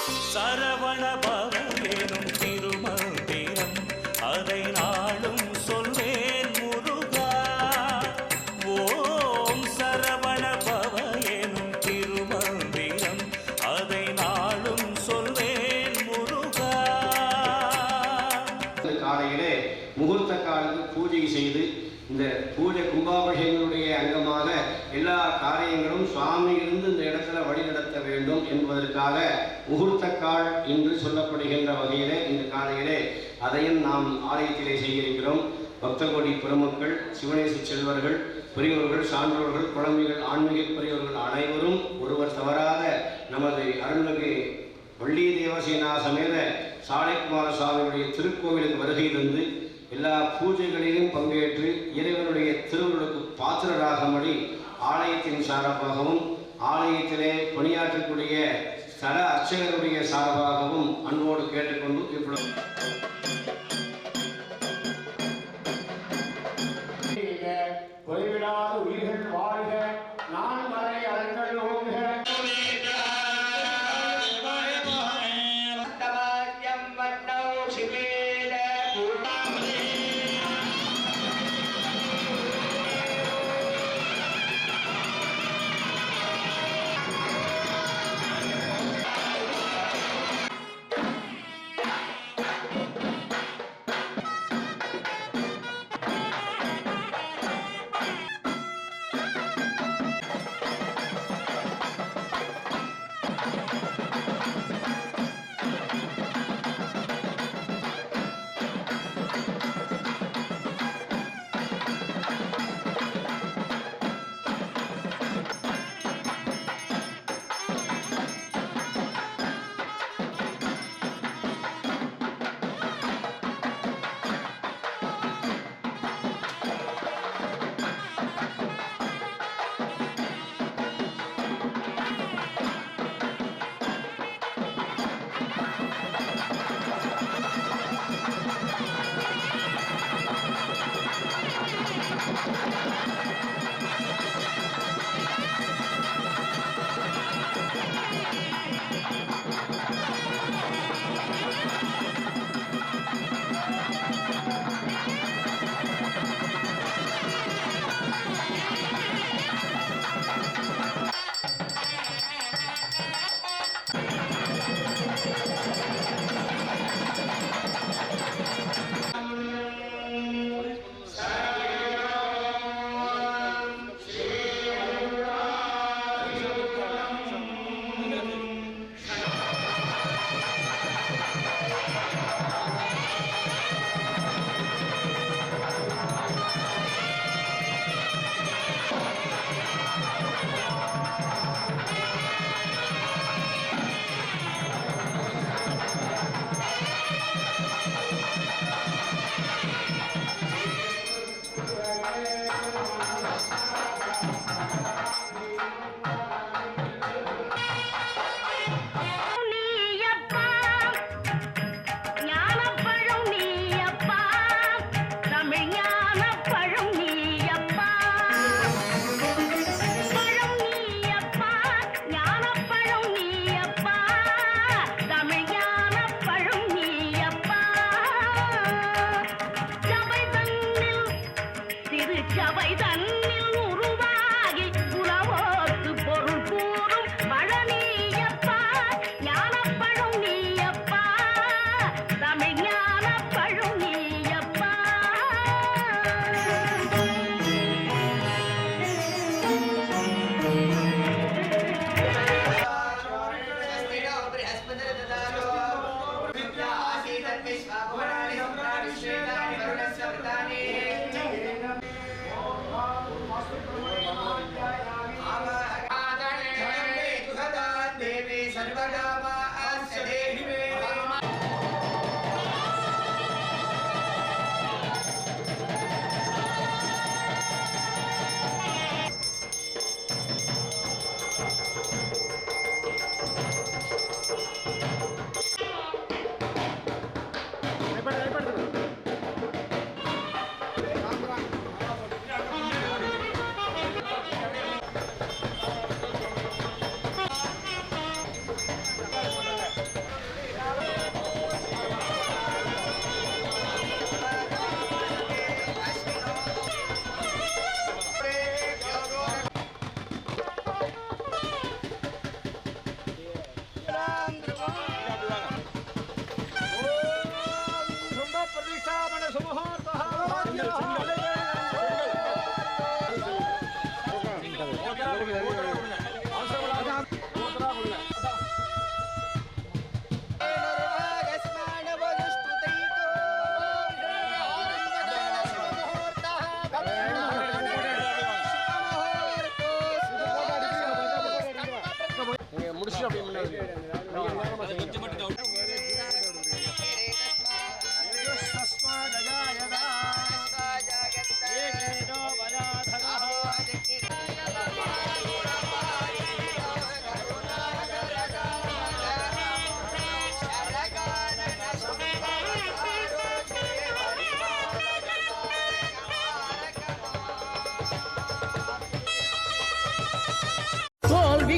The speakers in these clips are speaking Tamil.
சரவண பவனும் திருமந்திரம் அதை நாளும் சொல்வேன் முருகா. ஓம் சரவண பவனும் திருமந்திரம் அதை நாளும் சொல்வேன் முருகா. காலையிலே முகூர்த்த காலுக்கு பூஜை செய்து இந்த பூஜை கும்பாபிஷேகங்களுடைய அங்கமாக எல்லா காரியங்களும் சுவாமி இருந்து இந்த இடத்துல வழிநடத்த வேண்டும் என்பதற்காக முகூர்த்தக்கால் என்று சொல்லப்படுகின்ற வகையிலே இந்த காலையிலே அதையும் நாம் ஆலயத்திலே செய்திருக்கிறோம். பக்தகோடி பெருமக்கள், சிவனேச செல்வர்கள், பெரியவர்கள், சான்றோர்கள், குழந்தைகள், ஆன்மீக பெரியவர்கள் அனைவரும் ஒருவர் தவறாத நமது அருள்மிகு வள்ளி தேவசேனா சமேத சாலைக்குமார சுவாமியுடைய திருக்கோவிலுக்கு வருகை தந்து எல்லா பூஜைகளிலும் பங்கேற்று இறைவனுடைய திருவுருளுக்கு பாத்திரராகும்படி ஆலயத்தின் சார்பாகவும் ஆலயத்திலே பணியாற்றக்கூடிய ஸ்தல அர்ச்சகருடைய சார்பாகவும் அன்போடு கேட்டுக்கொண்டு இப்பொழுது குறைவிடாத உயிர்கள் வாழ்க, நான் வரை அறங்கள் ஓங்குக.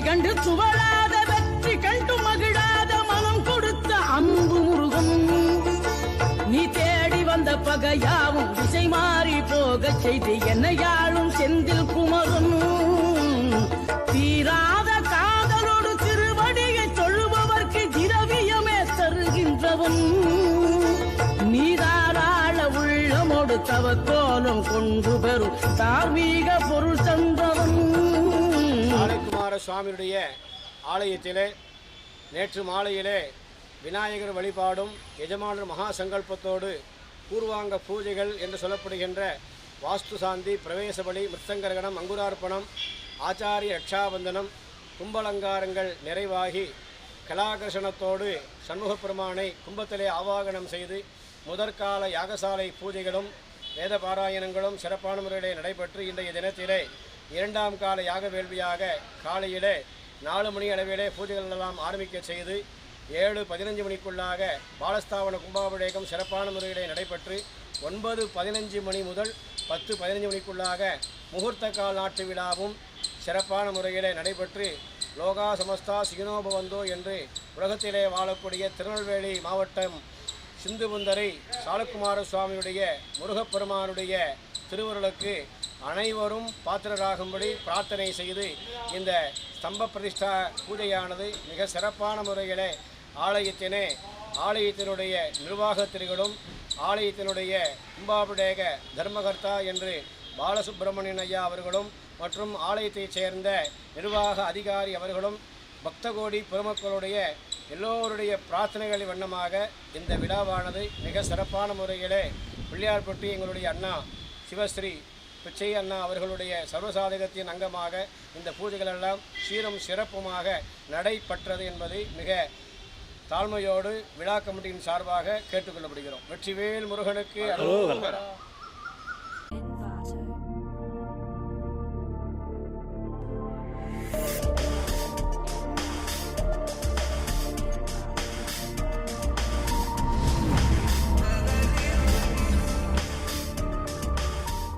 கண்டு துவளாத வெற்றி கண்டு மகிழாத மனம் கொடுத்த அன்பு முருகன் நீ தேடி வந்த பகையாவும் திசை மாறி போக செய்து என்னையாளும் செந்தில் குமரன் தீராத காதலோடு திருவடியை சொல்லுபவர்க்கு திரவியமே தருகின்றவன் நீதாராள உள்ளமோடு தவத்தோலம் கொண்டு பெறும் தார்மீக பொருள் தந்தவன். சாலைக்குமார சுவாமியுடைய ஆலயத்திலே நேற்று மாலையிலே விநாயகர் வழிபாடும் எஜமானர் மகா சங்கல்பத்தோடு பூர்வாங்க பூஜைகள் என்று சொல்லப்படுகின்ற வாஸ்து சாந்தி, பிரவேச பலி, மிருத்தங்கரகணம், அங்குரார்ப்பணம், ஆச்சாரிய ரட்சாபந்தனம், கும்பலங்காரங்கள் நிறைவாகி கலாகர்ஷணத்தோடு சண்முகப் பெருமானை கும்பத்திலே ஆவாகனம் செய்து முதற்கால யாகசாலை பூஜைகளும் வேத பாராயணங்களும் சிறப்பான முறையிலே நடைபெற்று இன்றைய தினத்திலே இரண்டாம் கால யாக வேள்வியாக காலையிலே 4 மணி அளவிலே பூஜைகள் எல்லாம் ஆரம்பிக்க செய்து 7:15 மணிக்குள்ளாக பாலஸ்தாவன கும்பாபிஷேகம் சிறப்பான முறையிலே நடைபெற்று 9:15 மணி முதல் 10:15 மணிக்குள்ளாக முகூர்த்த கால் நாட்டு விழாவும் சிறப்பான முறையிலே நடைபெற்று லோகா சமஸ்தா சிகினோபவந்தோ என்று உலகத்திலே வாழக்கூடிய திருநெல்வேலி மாவட்டம் சிந்துபுந்தரை சாலக்குமார சுவாமியுடைய முருகப்பெருமானுடைய திருவருளுக்கு அனைவரும் பாத்திரராகும்படி பிரார்த்தனை செய்து இந்த ஸ்தம்ப பிரதிஷ்டா பூஜையானது மிக சிறப்பான முறையிலே ஆலயத்தினுடைய நிர்வாகத்திற்கும் ஆலயத்தினுடைய கும்பாபிஷேக தர்மகர்த்தா என்று பாலசுப்பிரமணியன் ஐயா அவர்களும் மற்றும் ஆலயத்தைச் சேர்ந்த நிர்வாக அதிகாரி அவர்களும் பக்தகோடி பெருமக்களுடைய எல்லோருடைய பிரார்த்தனைகளின் வண்ணமாக இந்த விழாவானது மிக சிறப்பான முறையிலே பிள்ளையார்பட்டி எங்களுடைய அண்ணா சிவஸ்ரீ பிச்சை அண்ணா அவர்களுடைய சர்வசாதகத்தின் அங்கமாக இந்த பூஜைகள் எல்லாம் சீரும் சிறப்புமாக நடைபெற்றது என்பதை மிக தாழ்மையோடு விழா கமிட்டியின் சார்பாக கேட்டுக்கொள்ளப்படுகிறோம். வெற்றிவேல் முருகனுக்கு அரோகரா.